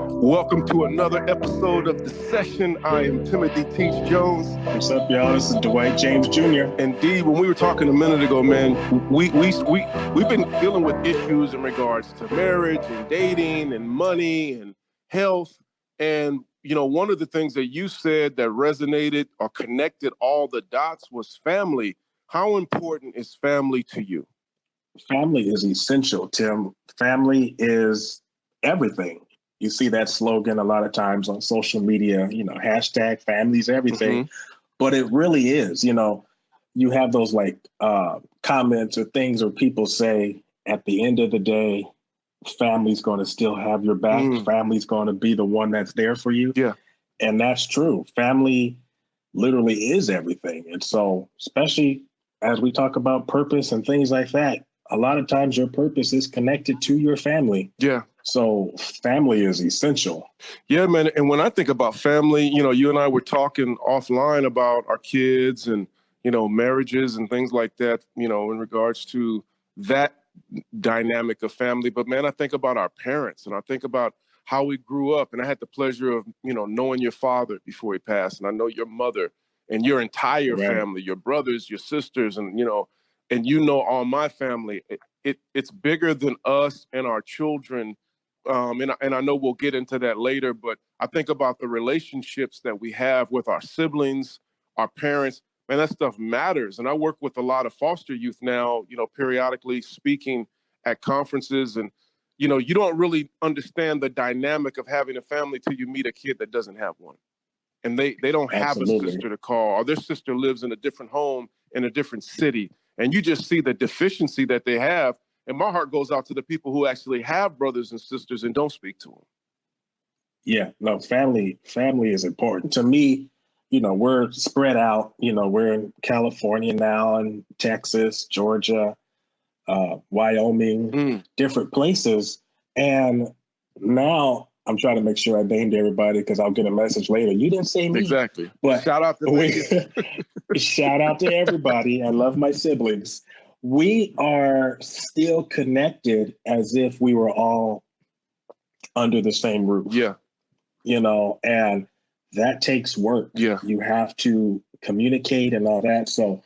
Welcome to another episode of The Session. I am Timothy Teach Jones. What's up, y'all? This is Dwight James Jr. Indeed, when we were talking a minute ago, man, we've been dealing with issues in regards to marriage and dating and money and health. And, one of the things that you said that resonated or connected all the dots was family. How important is family to you? Family is essential, Tim. Family is everything. You see that slogan a lot of times on social media, hashtag family's everything. Mm-hmm. But it really is, you have those comments or things or people say at the end of the day, family's going to still have your back. Family's going to be the one that's there for you. Yeah. And that's true. Family literally is everything. And so, especially as we talk about purpose and things like that, a lot of times your purpose is connected to your family. Yeah. So family is essential. Yeah, man. And when I think about family, you and I were talking offline about our kids and, marriages and things like that, in regards to that dynamic of family. But man, I think about our parents and I think about how we grew up. And I had the pleasure of, knowing your father before he passed. And I know your mother and your entire family, your brothers, your sisters, and, all my family. It's bigger than us and our children. And I know we'll get into that later, but I think about the relationships that we have with our siblings, our parents, man, that stuff matters. And I work with a lot of foster youth now, periodically speaking at conferences. And, you don't really understand the dynamic of having a family till you meet a kid that doesn't have one. And they don't have a sister to call, or their sister lives in a different home in a different city. And you just see the deficiency that they have. And my heart goes out to the people who actually have brothers and sisters and don't speak to them. Yeah, no, family is important. To me, we're spread out. We're in California now and Texas, Georgia, Wyoming, different places. And now I'm trying to make sure I named everybody because I'll get a message later. You didn't say me. Exactly. But shout out to shout out to everybody. I love my siblings. We are still connected as if we were all under the same roof. Yeah. And that takes work. Yeah. You have to communicate and all that. So,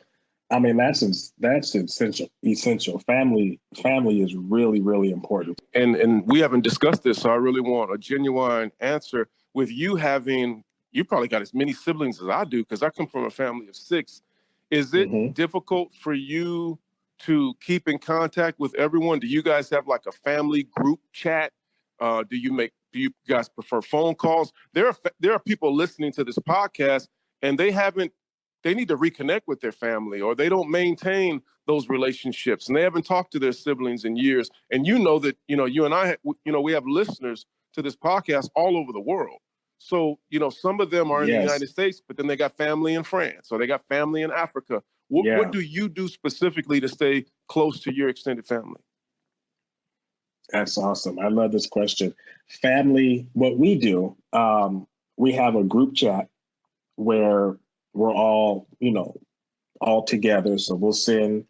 I mean, that's essential. Family is really, really important. And we haven't discussed this, so I really want a genuine answer. With you probably got as many siblings as I do, because I come from a family of 6. Is it difficult for you to keep in contact with everyone? Do you guys have like a family group chat? Do you guys prefer phone calls? There are people listening to this podcast and they need to reconnect with their family, or they don't maintain those relationships and they haven't talked to their siblings in years. And that, you and I, we have listeners to this podcast all over the world. So, some of them are in the United States, but then they got family in France, or they got family in Africa. What do you do specifically to stay close to your extended family? That's awesome. I love this question. Family, what we do, we have a group chat where we're all, all together. So we'll send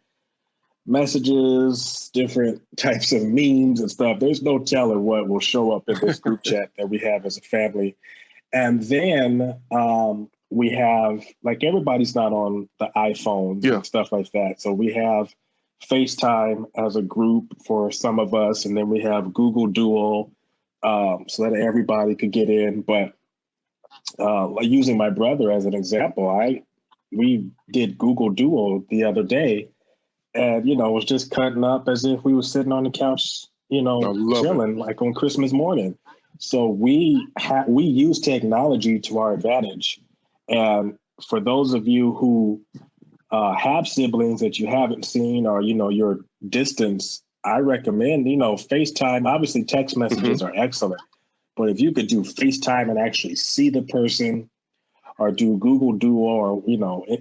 messages, different types of memes and stuff. There's no telling what will show up in this group chat that we have as a family. And then we have, everybody's not on the iPhone and stuff like that. So we have FaceTime as a group for some of us. And then we have Google Duo so that everybody could get in. But using my brother as an example, we did Google Duo the other day and, it was just cutting up as if we were sitting on the couch, chilling like on Christmas morning. So we use technology to our advantage. And for those of you who have siblings that you haven't seen, or, your distance, I recommend, FaceTime. Obviously, text messages are excellent. But if you could do FaceTime and actually see the person, or do Google Duo, or,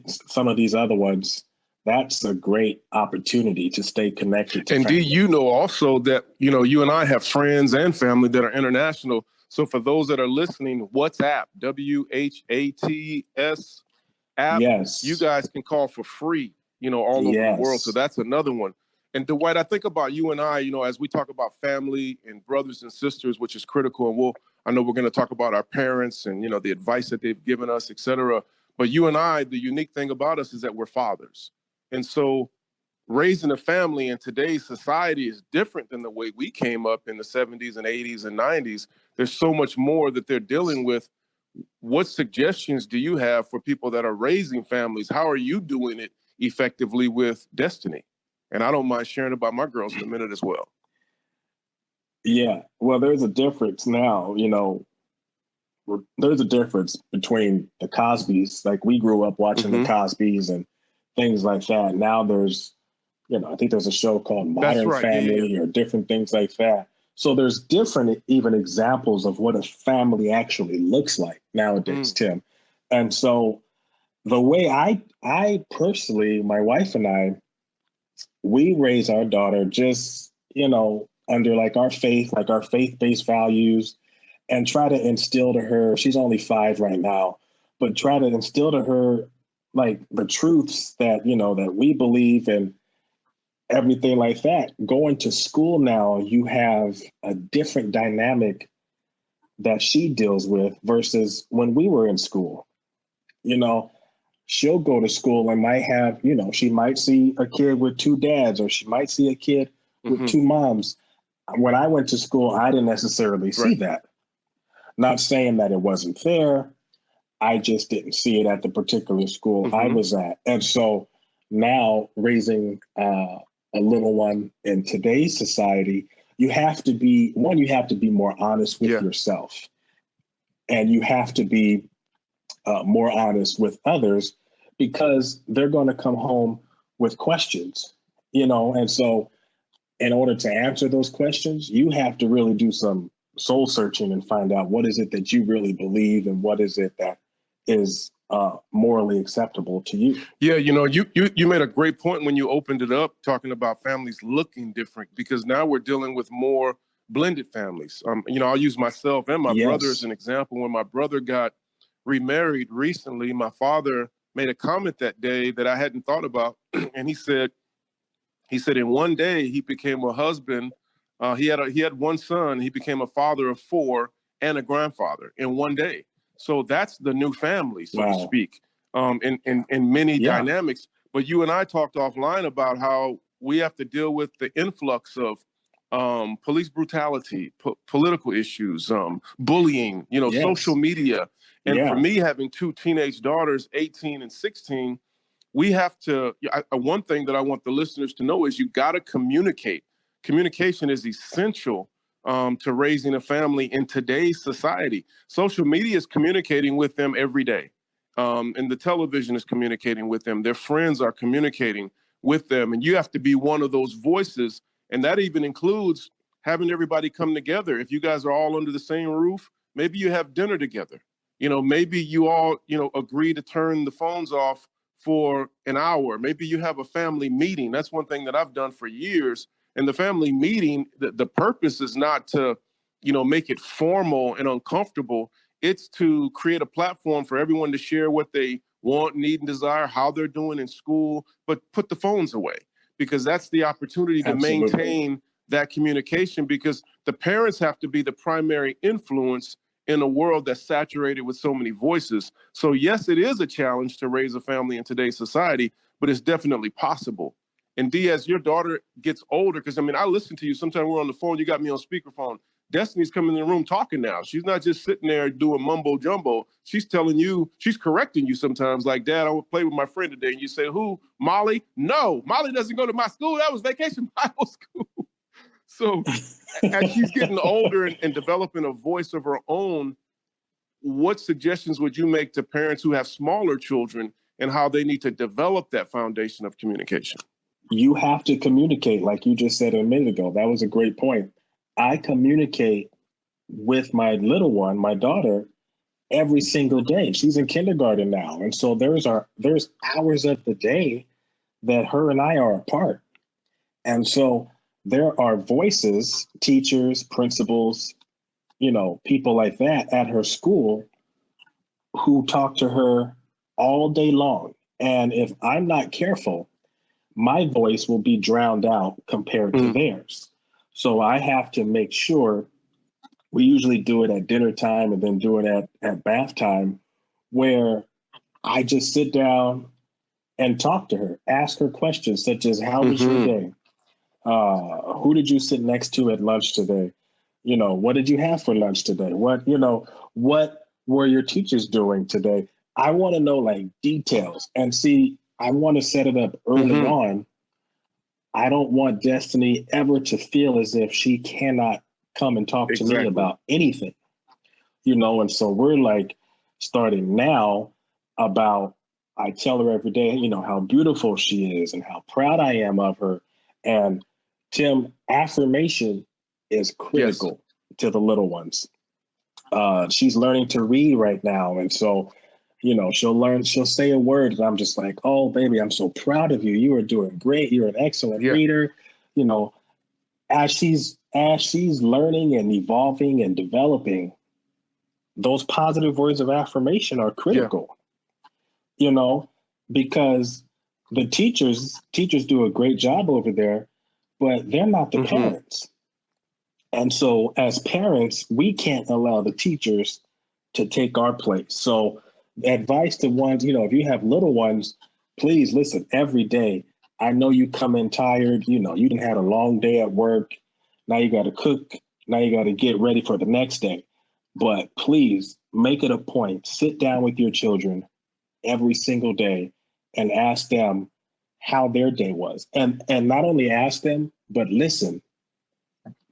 some of these other ones, that's a great opportunity to stay connected to family. And do you know also that, you and I have friends and family that are international. So for those that are listening, WhatsApp, WHATS app, yes, you guys can call for free, all over the world. So that's another one. And Dwight, I think about you and I, as we talk about family and brothers and sisters, which is critical. And I know we're going to talk about our parents and, the advice that they've given us, et cetera. But you and I, the unique thing about us is that we're fathers. And so raising a family in today's society is different than the way we came up in the 70s and 80s and 90s. There's so much more that they're dealing with. What suggestions do you have for people that are raising families? How are you doing it effectively with Destiny? And I don't mind sharing about my girls in a minute as well. Yeah, well, there's a difference now, there's a difference between the Cosbys. Like, we grew up watching the Cosbys and things like that. Now there's, I think there's a show called Modern Family or different things like that. So there's different even examples of what a family actually looks like nowadays, Tim. And so the way I personally, my wife and I, we raise our daughter just, under like our faith-based values, and try to instill to her, she's only 5 right now, but try to instill to her like the truths that, that we believe in, everything like that. Going to school now, you have a different dynamic that she deals with versus when we were in school. She'll go to school and might have, she might see a kid with 2 dads, or she might see a kid with 2 moms. When I went to school, I didn't necessarily see that. Not saying that it wasn't there. I just didn't see it at the particular school I was at. And so now, raising a little one in today's society, you have to be more honest with yourself. And you have to be more honest with others, because they're going to come home with questions, and so in order to answer those questions, you have to really do some soul searching and find out what is it that you really believe and what is it that is morally acceptable to you. Yeah, you made a great point when you opened it up, talking about families looking different, because now we're dealing with more blended families. I'll use myself and my brother as an example. When my brother got remarried recently, my father made a comment that day that I hadn't thought about. And he said in one day he became a husband. He had one son. He became a father of 4 and a grandfather in one day. So that's the new family, so to speak, in many dynamics. But you and I talked offline about how we have to deal with the influx of police brutality, political issues, bullying, social media. And for me, having 2 teenage daughters, 18 and 16, we have to, one thing that I want the listeners to know is you got to communicate. Communication is essential to raising a family in today's society. Social media is communicating with them every day. And the television is communicating with them. Their friends are communicating with them. And you have to be one of those voices. And that even includes having everybody come together. If you guys are all under the same roof, maybe you have dinner together. Maybe you all, agree to turn the phones off for an hour. Maybe you have a family meeting. That's one thing that I've done for years. And the family meeting, the purpose is not to, make it formal and uncomfortable. It's to create a platform for everyone to share what they want, need, and desire, how they're doing in school, but put the phones away, because that's the opportunity to maintain that communication, because the parents have to be the primary influence in a world that's saturated with so many voices. So yes, it is a challenge to raise a family in today's society, but it's definitely possible. And D, as your daughter gets older, because I listen to you, sometimes we're on the phone, you got me on speakerphone. Destiny's coming in the room talking now. She's not just sitting there doing mumbo jumbo. She's telling you, she's correcting you sometimes, like, Dad, I want to play with my friend today. And you say, who? Molly? No, Molly doesn't go to my school. That was Vacation Bible School. So as she's getting older and developing a voice of her own, what suggestions would you make to parents who have smaller children and how they need to develop that foundation of communication? You have to communicate, like you just said a minute ago. That was a great point. I communicate with my little one, my daughter, every single day. She's in kindergarten now. And so there's hours of the day that her and I are apart. And so there are voices, teachers, principals, people like that at her school who talk to her all day long. And if I'm not careful, my voice will be drowned out compared to theirs. So I have to make sure, we usually do it at dinner time and then do it at bath time, where I just sit down and talk to her, ask her questions such as, how was your day? Who did you sit next to at lunch today? You know, what did you have for lunch today? What were your teachers doing today? I want to know like details, and see, I want to set it up early on. I don't want Destiny ever to feel as if she cannot come and talk to me about anything, you know? And so we're like starting now about, I tell her every day, you know, how beautiful she is and how proud I am of her. And Tim, affirmation is critical to the little ones. She's learning to read right now. And so, you know, she'll say a word and I'm just like, oh, baby, I'm so proud of you. You are doing great. You're an excellent reader. You know, as she's learning and evolving and developing, those positive words of affirmation are critical, you know, because the teachers do a great job over there, but they're not the parents. And so as parents, we can't allow the teachers to take our place. So advice to ones, you know, if you have little ones, please listen every day. I know you come in tired, you know, you done had a long day at work. Now you got to cook. Now you got to get ready for the next day. But please make it a point. Sit down with your children every single day and ask them how their day was. And not only ask them, but listen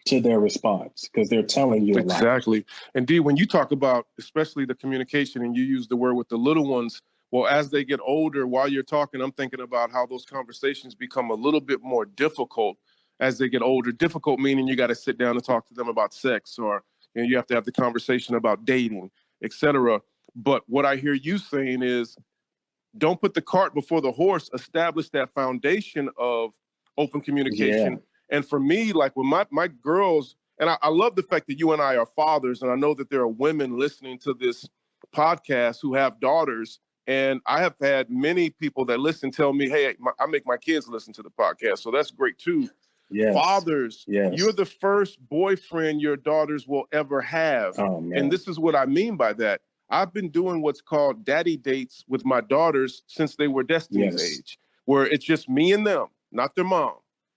to their response, because they're telling you a lot. Exactly. Indeed, when you talk about especially the communication and you use the word with the little ones, well, as they get older, while you're talking, I'm thinking about how those conversations become a little bit more difficult as they get older. Difficult meaning you got to sit down and talk to them about sex, or you know, you have to have the conversation about dating, etc. But what I hear you saying is, don't put the cart before the horse. Establish that foundation of open communication. Yeah. And for me, like with my girls, and I love the fact that you and I are fathers, and I know that there are women listening to this podcast who have daughters. And I have had many people that listen tell me, hey, I make my kids listen to the podcast. So that's great too. Yes. Fathers, you're the first boyfriend your daughters will ever have. Oh, man. And this is what I mean by that. I've been doing what's called daddy dates with my daughters since they were Destiny's age, where it's just me and them, not their mom.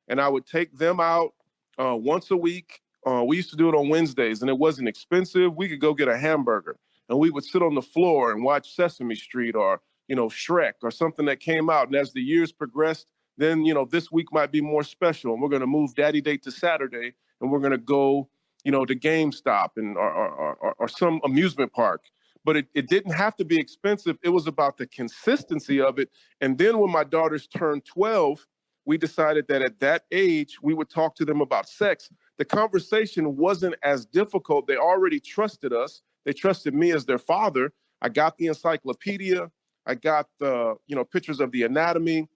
And I would take them out once a week. We used to do it on Wednesdays, and it wasn't expensive. We could go get a hamburger, and we would sit on the floor and watch Sesame Street or, you know, Shrek or something that came out. And as the years progressed, then, you know, this week might be more special, and we're going to move daddy date to Saturday, and we're going to go, you know, to GameStop and or some amusement park. But it didn't have to be expensive. It was about the consistency of it. And then when my daughters turned 12, we decided that at that age, we would talk to them about sex. The conversation wasn't as difficult. They already trusted us. They trusted me as their father. I got the encyclopedia. I got the, you know, pictures of the anatomy.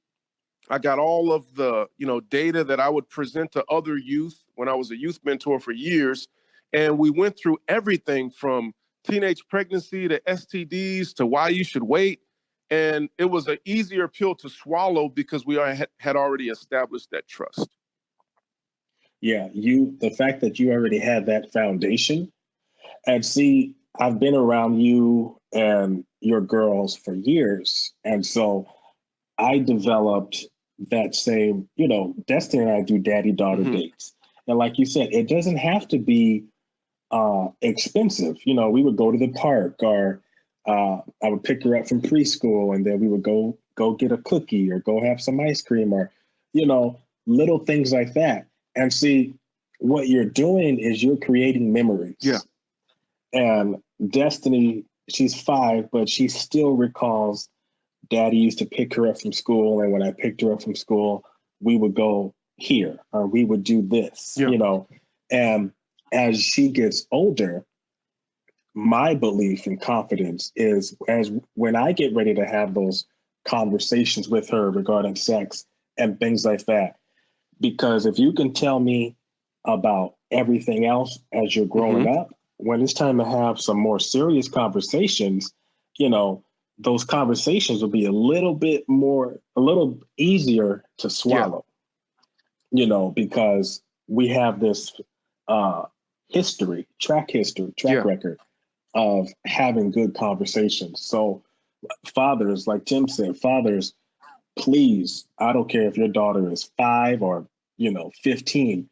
I got all of the, you know, data that I would present to other youth when I was a youth mentor for years. And we went through everything from teenage pregnancy to STDs to why you should wait. And it was an easier pill to swallow because we had already established that trust. Yeah, the fact that you already had that foundation. And see, I've been around you and your girls for years. And so I developed that same, you know, Destiny and I do daddy-daughter dates. And like you said, it doesn't have to be expensive. You know, we would go to the park, or I would pick her up from preschool, and then we would go get a cookie or go have some ice cream, or, you know, little things like that. And see, what you're doing is you're creating memories. Yeah. And Destiny, she's 5, but she still recalls Daddy used to pick her up from school, and when I picked her up from school, we would go here, or we would do this, you know. And as she gets older, my belief and confidence is, as when I get ready to have those conversations with her regarding sex and things like that, because if you can tell me about everything else as you're growing up, when it's time to have some more serious conversations, you know, those conversations will be a little easier to Yeah. swallow, because we have this uh, track Yeah. record of having good conversations. So fathers, like Tim said, fathers, please, I don't care if your daughter is 5 or 15,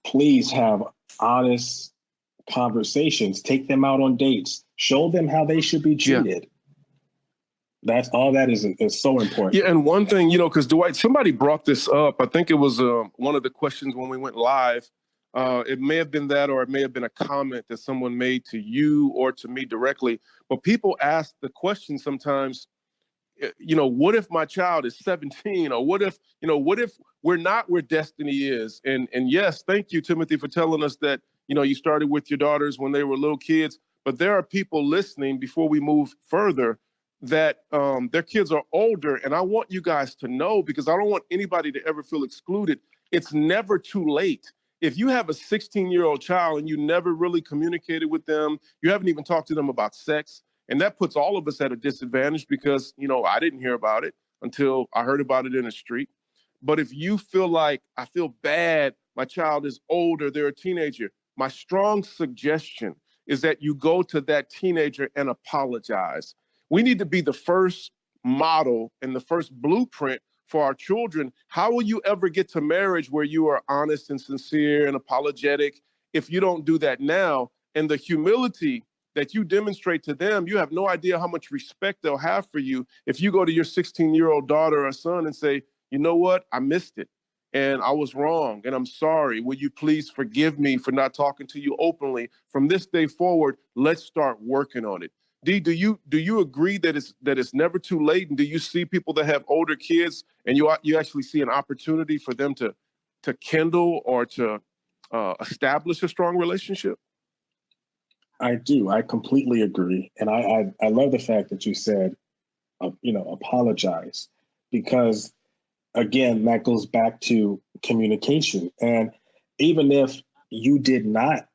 please have honest conversations. Take them out on dates. Show them how they should be Yeah. treated. That's all that is so important. Yeah, and one thing, because Dwight, somebody brought this up. I think it was one of the questions when we went live. It may have been that, or it may have been a comment that someone made to you or to me directly. But people ask the question sometimes, what if my child is 17, or what if we're not where destiny is? And yes, thank you, Timothy, for telling us that, you started with your daughters when they were little kids. But there are people listening before we move further that their kids are older. And I want you guys to know, because I don't want anybody to ever feel excluded. It's never too late. If you have a 16-year-old child and you never really communicated with them, you haven't even talked to them about sex, and that puts all of us at a disadvantage because, I didn't hear about it until I heard about it in the street. But if you feel like, I feel bad, my child is older, they're a teenager, my strong suggestion is that you go to that teenager and apologize. We need to be the first model and the first blueprint for our children. How will you ever get to marriage where you are honest and sincere and apologetic if you don't do that now? And the humility that you demonstrate to them, you have no idea how much respect they'll have for you if you go to your 16-year-old daughter or son and say, you know what, I missed it and I was wrong and I'm sorry. Will you please forgive me for not talking to you openly? From this day forward, let's start working on it. D, do you agree that it's never too late? And do you see people that have older kids and you actually see an opportunity for them to kindle or to establish a strong relationship? I do. I completely agree, and I love the fact that you said, apologize, because again, that goes back to communication. And even if you did not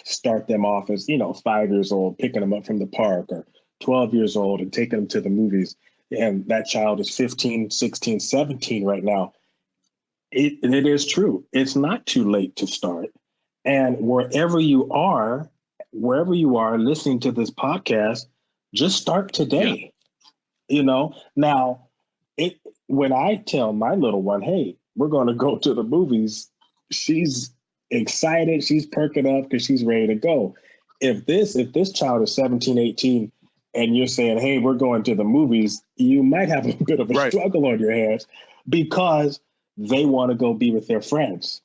start them off as 5 years old, picking them up from the park, or 12 years old and taking them to the movies, and that child is 15, 16, 17 right now, it is true. It's not too late to start. And wherever you are listening to this podcast, just start today. Now when I tell my little one, hey, we're going to go to the movies, she's excited, she's perking up because she's ready to go. If this child is 17, 18, and you're saying, hey, we're going to the movies, you might have a bit of a Right. struggle on your hands because they want to go be with their friends.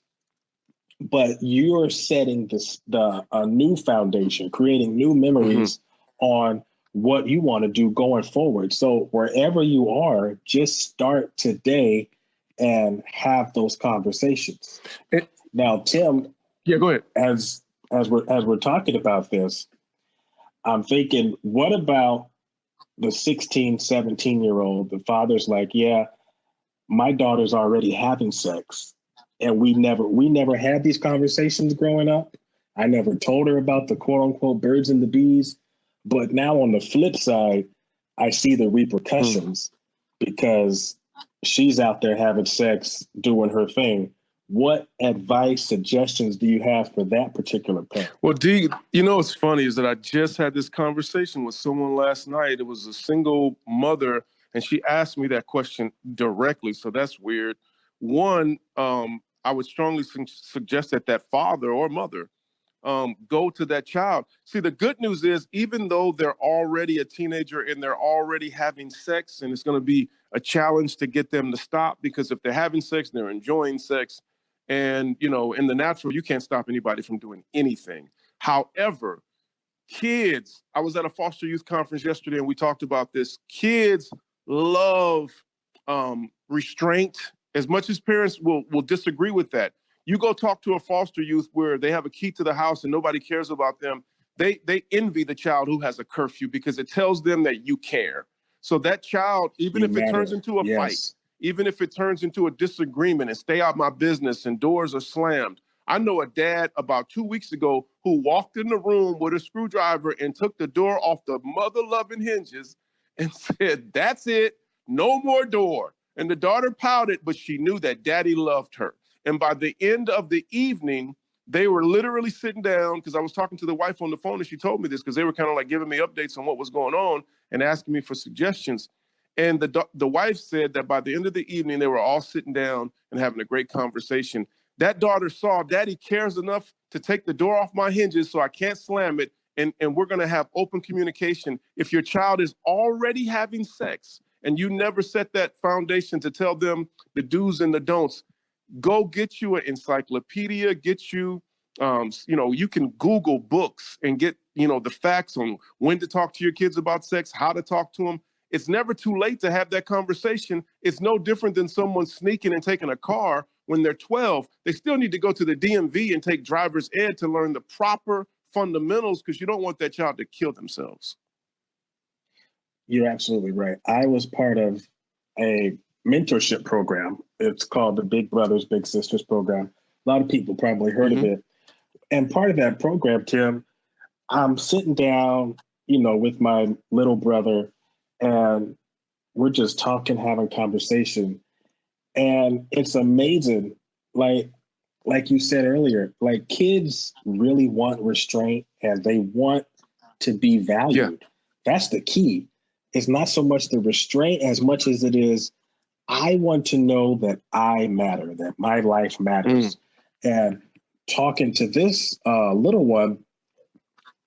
But you're setting a new foundation, creating new memories on what you want to do going forward. So wherever you are, just start today and have those conversations. Now, Tim, yeah, go ahead. As we're talking about this, I'm thinking, what about the 16, 17-year-old? The father's like, yeah, my daughter's already having sex. And we never had these conversations growing up. I never told her about the quote unquote birds and the bees. But now on the flip side, I see the repercussions because she's out there having sex, doing her thing. What advice, suggestions do you have for that particular parent? Well, D, what's funny is that I just had this conversation with someone last night. It was a single mother, and she asked me that question directly. So that's weird. One, I would strongly suggest that father or mother go to that child. See, the good news is, even though they're already a teenager and they're already having sex, and it's going to be a challenge to get them to stop, because if they're having sex, they're enjoying sex. And, in the natural, you can't stop anybody from doing anything. However, kids, I was at a foster youth conference yesterday and we talked about this. Kids love restraint, as much as parents will disagree with that. You go talk to a foster youth where they have a key to the house and nobody cares about them. They envy the child who has a curfew because it tells them that you care. So that child, even if it turns into a fight, even if it turns into a disagreement and stay out my business and doors are slammed. I know a dad about 2 weeks ago who walked in the room with a screwdriver and took the door off the mother-loving hinges and said, that's it, no more door. And the daughter pouted, but she knew that daddy loved her. And by the end of the evening, they were literally sitting down, because I was talking to the wife on the phone and she told me this, because they were kind of like giving me updates on what was going on and asking me for suggestions. And the wife said that by the end of the evening, they were all sitting down and having a great conversation. That daughter saw daddy cares enough to take the door off my hinges so I can't slam it. And we're going to have open communication. If your child is already having sex and you never set that foundation to tell them the do's and the don'ts, go get you an encyclopedia, get you, you can Google books and get, the facts on when to talk to your kids about sex, how to talk to them. It's never too late to have that conversation. It's no different than someone sneaking and taking a car when they're 12. They still need to go to the DMV and take driver's ed to learn the proper fundamentals, because you don't want that child to kill themselves. You're absolutely right. I was part of a mentorship program. It's called the Big Brothers, Big Sisters program. A lot of people probably heard of it. And part of that program, Tim, I'm sitting down, with my little brother, and we're just talking, having conversation. And it's amazing. Like you said earlier, like kids really want restraint and they want to be valued. Yeah. That's the key. It's not so much the restraint as much as it is, I want to know that I matter, that my life matters. And talking to this little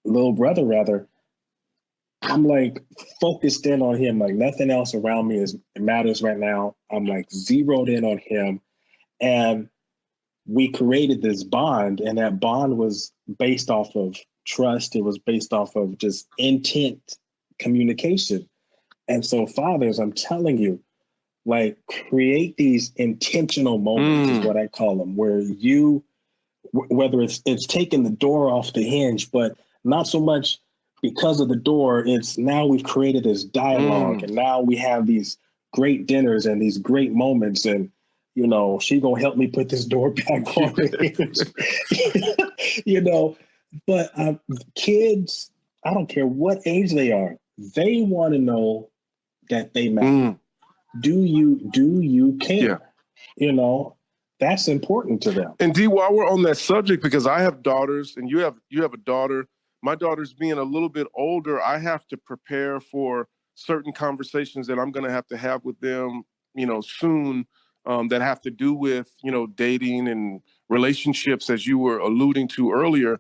brother rather, I'm like focused in on him, like nothing else around me matters right now. I'm like zeroed in on him. And we created this bond, and that bond was based off of trust. It was based off of just intent communication. And so fathers, I'm telling you, like create these intentional moments is what I call them, where you, whether it's taking the door off the hinge, but not so much because of the door, it's now we've created this dialogue and now we have these great dinners and these great moments, and she gonna help me put this door back on. But kids, I don't care what age they are, they want to know that they matter. Do you care? Yeah. That's important to them. And D, while we're on that subject, because I have daughters and you have a daughter, my daughter's being a little bit older, I have to prepare for certain conversations that I'm going to have with them, soon. That have to do with, dating and relationships, as you were alluding to earlier.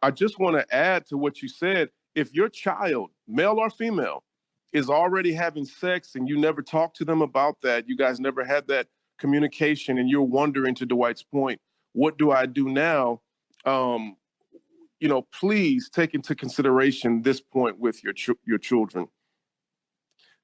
I just want to add to what you said. If your child, male or female, is already having sex and you never talk to them about that, you guys never had that communication, and you're wondering, to Dwight's point, what do I do now? Please take into consideration this point with your children.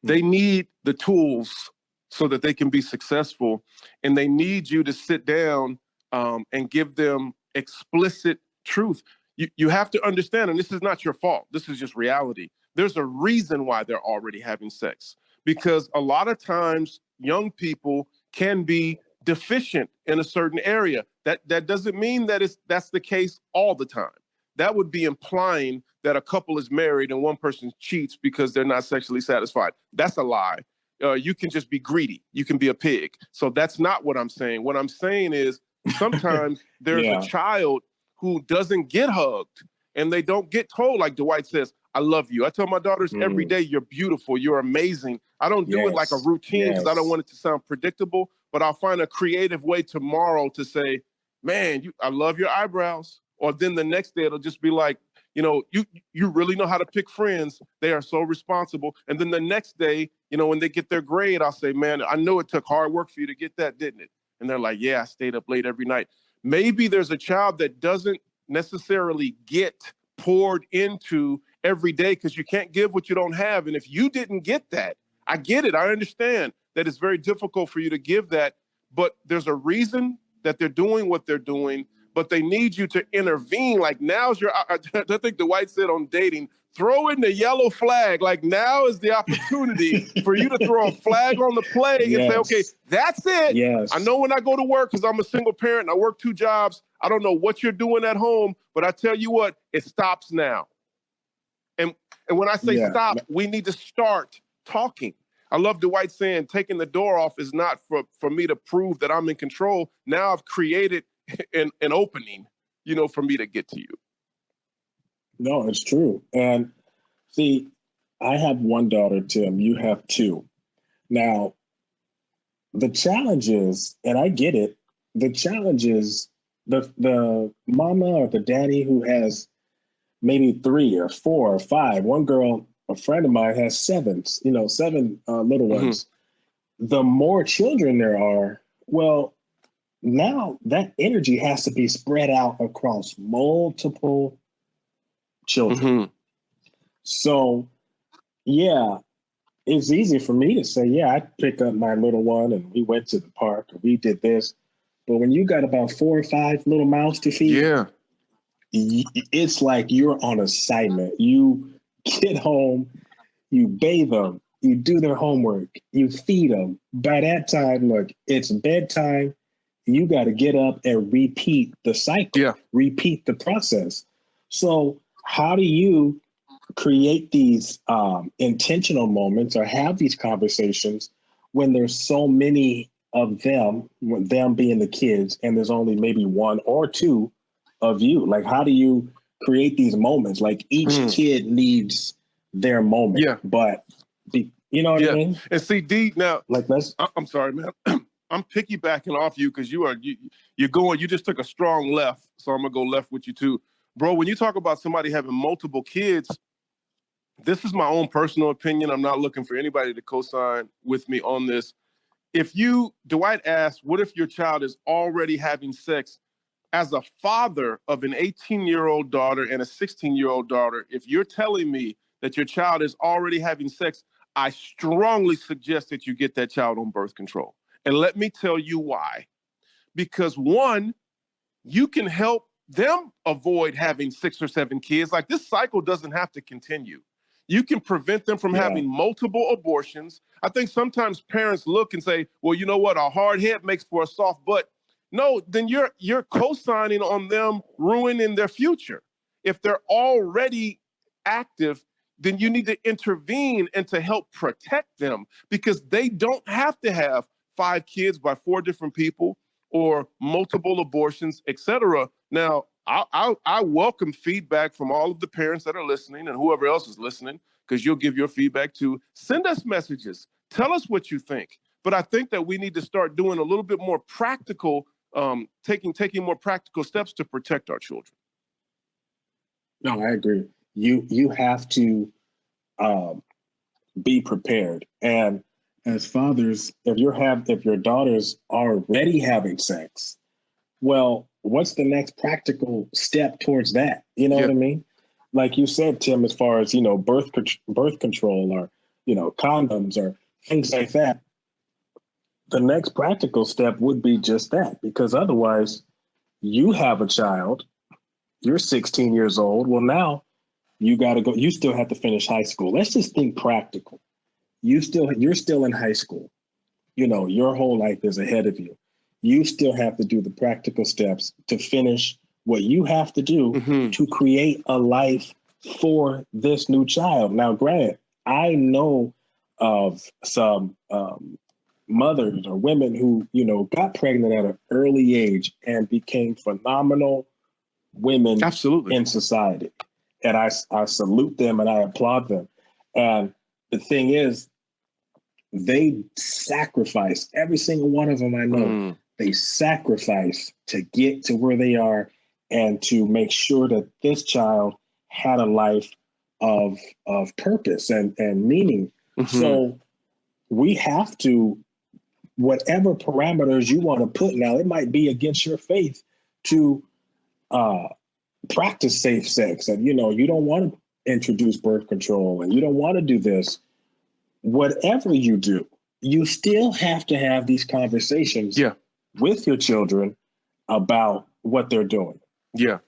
They need the tools so that they can be successful. And they need you to sit down and give them explicit truth. You have to understand, and this is not your fault, this is just reality. There's a reason why they're already having sex, because a lot of times young people can be deficient in a certain area. That doesn't mean that that's the case all the time. That would be implying that a couple is married and one person cheats because they're not sexually satisfied. That's a lie. You can just be greedy. You can be a pig. So that's not what I'm saying. What I'm saying is sometimes there's a child who doesn't get hugged and they don't get told, like Dwight says, I love you. I tell my daughters every day, you're beautiful, you're amazing. I don't do it like a routine because I don't want it to sound predictable, but I'll find a creative way tomorrow to say, man, I love your eyebrows. Or then the next day it'll just be like, you really know how to pick friends. They are so responsible. And then the next day, when they get their grade, I'll say, man, I know it took hard work for you to get that, didn't it? And they're like, yeah, I stayed up late every night. Maybe there's a child that doesn't necessarily get poured into every day because you can't give what you don't have. And if you didn't get that, I get it. I understand that it's very difficult for you to give that, but there's a reason that they're doing what they're doing. But they need you to intervene. Like now's I think Dwight said on dating, throw in the yellow flag. Like now is the opportunity for you to throw a flag on the play and say, okay, that's it. Yes. I know when I go to work, because I'm a single parent and I work 2 jobs, I don't know what you're doing at home, but I tell you what, it stops now. And when I say Yeah. stop, we need to start talking. I love Dwight saying taking the door off is not for me to prove that I'm in control. Now I've created an opening, for me to get to you. No, it's true. And see, I have one daughter, Tim. You have two. Now, the challenge is, and I get it, the challenge is the mama or the daddy who has maybe 3 or 4 or 5. One girl, a friend of mine, has 7 little ones. The more children there are, well, now that energy has to be spread out across multiple children. So, yeah, it's easy for me to say, yeah, I pick up my little one and we went to the park or we did this. But when you got about 4 or 5 little mouths to feed, it's like you're on assignment. You get home, you bathe them, you do their homework, you feed them. By that time, look, it's bedtime. You got to get up and repeat the cycle, repeat the process. So how do you create these intentional moments or have these conversations when there's so many of them being the kids, and there's only maybe 1 or 2 of you? Like, how do you create these moments? Like, each kid needs their moment. Yeah. But, you know what I mean? And see, D, now, like, I'm sorry, man. I'm piggybacking off you because you just took a strong left. So I'm going to go left with you too. Bro, when you talk about somebody having multiple kids, this is my own personal opinion. I'm not looking for anybody to co-sign with me on this. Dwight asked, what if your child is already having sex? As a father of an 18-year-old daughter and a 16-year-old daughter, if you're telling me that your child is already having sex, I strongly suggest that you get that child on birth control. And let me tell you why. Because 1, you can help them avoid having 6 or 7 kids. Like, this cycle doesn't have to continue. You can prevent them from having multiple abortions. I think sometimes parents look and say, well, you know what? A hard head makes for a soft butt. No, then you're co-signing on them ruining their future. If they're already active, then you need to intervene and to help protect them, because they don't have to have 5 kids by 4 different people or multiple abortions, etc. Now, I welcome feedback from all of the parents that are listening and whoever else is listening, because you'll give your feedback too. Send us messages. Tell us what you think. But I think that we need to start doing a little bit more practical, taking more practical steps to protect our children. No, I agree. You have to be prepared. And as fathers, if your daughters are already having sex, well, what's the next practical step towards that? You know what I mean? Like you said, Tim, as far as, birth control or, condoms or things like that, the next practical step would be just that, because otherwise you have a child, you're 16 years old. Well, now you got to go, you still have to finish high school. Let's just think practical. You're still in high school. Your whole life is ahead of you. You still have to do the practical steps to finish what you have to do to create a life for this new child. Now, granted, I know of some mothers or women who, got pregnant at an early age and became phenomenal women in society. And I salute them and I applaud them. And the thing is, they sacrifice, every single one of them I know, they sacrifice to get to where they are and to make sure that this child had a life of purpose and meaning. So we have to, whatever parameters you want to put, now it might be against your faith to practice safe sex, and you don't want to introduce birth control and you don't want to do this. Whatever you do, you still have to have these conversations with your children about what they're doing. Yeah.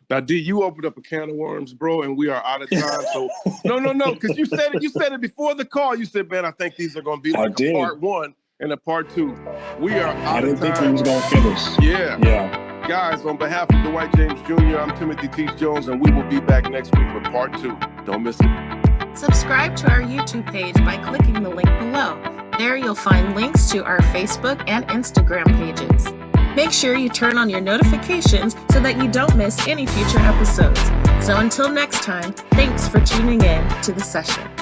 Now, D, you opened up a can of worms, bro, and we are out of time. So no, because you said it before the call. You said, man, I think these are going to be like a part 1 and a part 2. We are out of time. I didn't think we was going to finish. Yeah. Guys, on behalf of Dwight James Jr., I'm Timothy T. Jones, and we will be back next week with part 2. Don't miss it. Subscribe to our YouTube page by clicking the link below. There you'll find links to our Facebook and Instagram pages. Make sure you turn on your notifications so that you don't miss any future episodes. So until next time, thanks for tuning in to The Session.